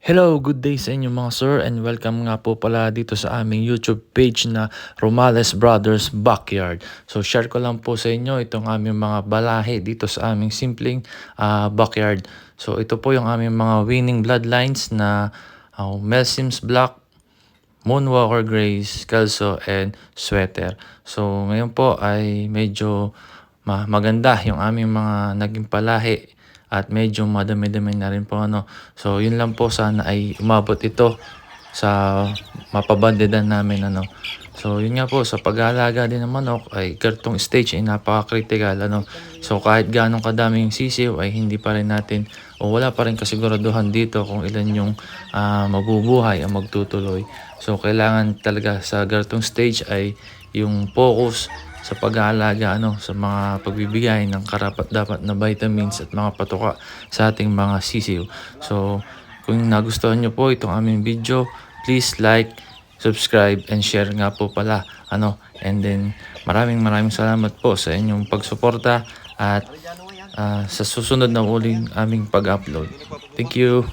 Hello, good day sa inyo mga sir and welcome nga po pala dito sa aming YouTube page na Romales Brothers Backyard. So share ko lang po sa inyo itong aming mga balahe dito sa aming simpleng backyard. So ito po yung aming mga winning bloodlines na Mel Sims Black, Moonwalker Grace, Kelso, and Sweater. So ngayon po ay medyo maganda yung aming mga naging palahi at medyo madami-dami na rin po ano. So yun lang po, sana ay umabot ito sa mapabandidan namin ano. So yun nga po, sa pag-aalaga din ng manok ay kartong stage ay napaka-critical ano. So kahit ganong kadaming sisiw ay hindi pa rin natin o wala pa rin kasiguraduhan dito kung ilan yung mabubuhay o magtutuloy. So kailangan talaga sa gartong stage ay yung focus sa pag-aalaga ano, sa mga pagbibigay ng karapat-dapat na vitamins at mga patuka sa ating mga sisiw. So kung nagustuhan nyo po itong aming video, please like, subscribe, and share nga po pala ano. And then maraming salamat po sa inyong pagsuporta at sa susunod na uling aming pag-upload. Thank you.